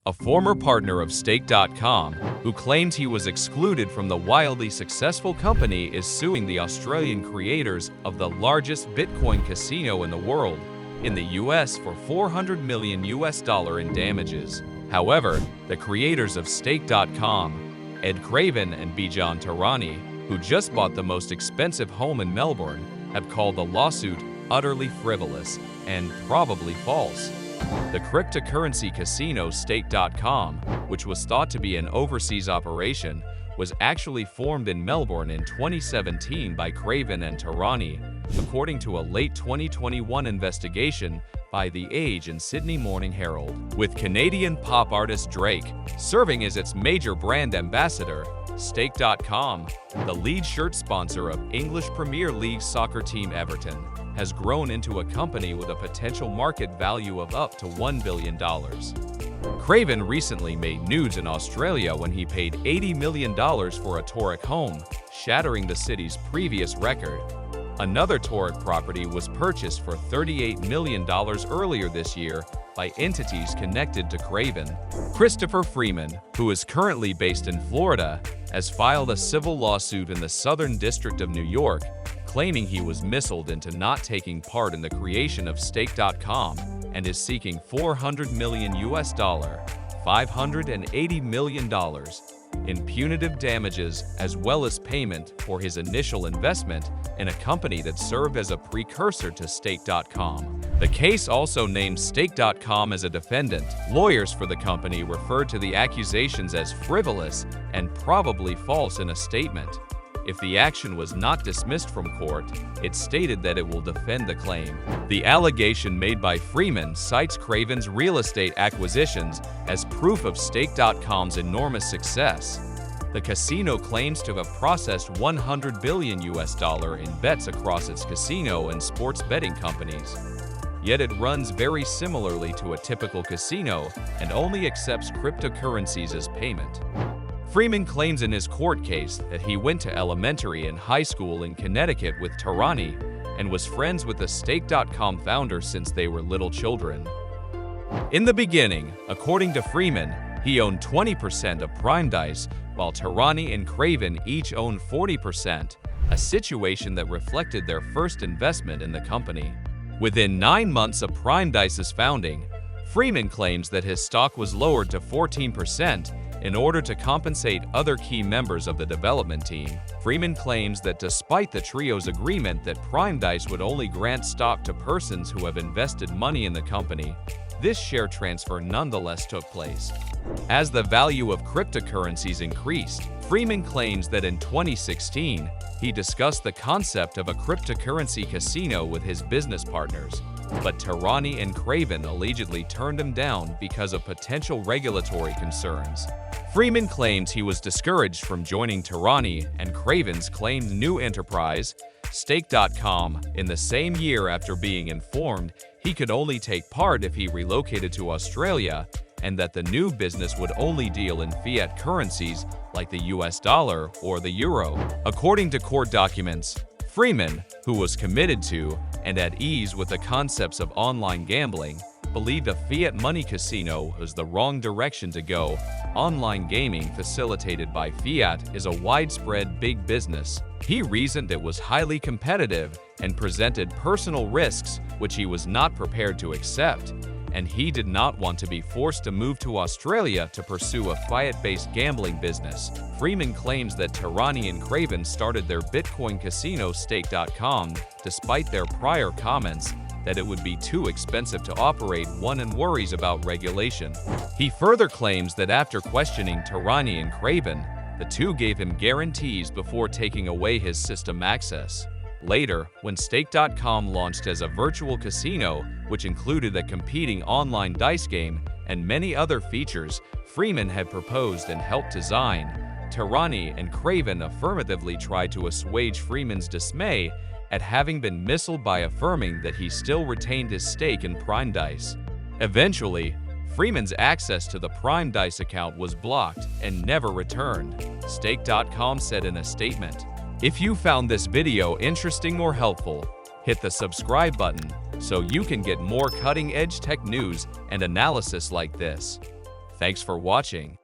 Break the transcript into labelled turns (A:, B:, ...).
A: A former partner of Stake.com, who claimed he was excluded from the wildly successful company, is suing the Australian creators of the largest Bitcoin casino in the world, in the US, for $400 million in damages. However, the creators of Stake.com, Craven and Bijan Tehrani, who just bought the most expensive home in Melbourne, have called the lawsuit utterly frivolous and probably false. The cryptocurrency casino Stake.com, which was thought to be an overseas operation, was actually formed in Melbourne in 2017 by Craven and Tehrani, according to a late 2021 investigation by The Age and Sydney Morning Herald. With Canadian pop artist Drake serving as its major brand ambassador, Stake.com, the lead shirt sponsor of English Premier League soccer team Everton, has grown into a company with a potential market value of up to $1 billion. Craven recently made news in Australia when he paid $80 million for a Torque home, shattering the city's previous record. Another Torque property was purchased for $38 million earlier this year by entities connected to Craven. Christopher Freeman, who is currently based in Florida, has filed a civil lawsuit in the Southern District of New York, claiming he was misled into not taking part in the creation of Stake.com, and is seeking $400 million $580 million in punitive damages, as well as payment for his initial investment in a company that served as a precursor to Stake.com. The case also named Stake.com as a defendant. Lawyers for the company referred to the accusations as frivolous and probably false in a statement. If the action was not dismissed from court, it stated that it will defend the claim. The allegation made by Freeman cites Craven's real estate acquisitions as proof of Stake.com's enormous success. The casino claims to have processed $100 billion in bets across its casino and sports betting companies. Yet it runs very similarly to a typical casino and only accepts cryptocurrencies as payment. Freeman claims in his court case that he went to elementary and high school in Connecticut with Tehrani and was friends with the Stake.com founder since they were little children. In the beginning, according to Freeman, he owned 20% of Prime Dice, while Tehrani and Craven each owned 40%, a situation that reflected their first investment in the company. Within 9 months of Prime Dice's founding, Freeman claims that his stock was lowered to 14% in order to compensate other key members of the development team. Freeman claims that despite the trio's agreement that Prime Dice would only grant stock to persons who have invested money in the company, this share transfer nonetheless took place. As the value of cryptocurrencies increased, Freeman claims that in 2016, he discussed the concept of a cryptocurrency casino with his business partners, but Tehrani and Craven allegedly turned him down because of potential regulatory concerns. Freeman claims he was discouraged from joining Tehrani and Craven's claimed new enterprise, Stake.com, in the same year after being informed he could only take part if he relocated to Australia, and that the new business would only deal in fiat currencies like the US dollar or the euro. According to court documents, Freeman, who was committed to and at ease with the concepts of online gambling, believed a fiat money casino was the wrong direction to go. Online gaming facilitated by fiat is a widespread big business. He reasoned it was highly competitive and presented personal risks which he was not prepared to accept, and he did not want to be forced to move to Australia to pursue a fiat-based gambling business. Freeman claims that Tehrani and Craven started their Bitcoin casino Stake.com despite their prior comments that it would be too expensive to operate one and worries about regulation. He further claims that after questioning Tehrani and Craven, the two gave him guarantees before taking away his system access. Later, when Stake.com launched as a virtual casino, which included a competing online dice game and many other features Freeman had proposed and helped design, Tehrani and Craven affirmatively tried to assuage Freeman's dismay at having been misled by affirming that he still retained his stake in Prime Dice. Eventually, Freeman's access to the Prime Dice account was blocked and never returned, Stake.com said in a statement. If you found this video interesting or helpful, hit the subscribe button so you can get more cutting-edge tech news and analysis like this. Thanks for watching.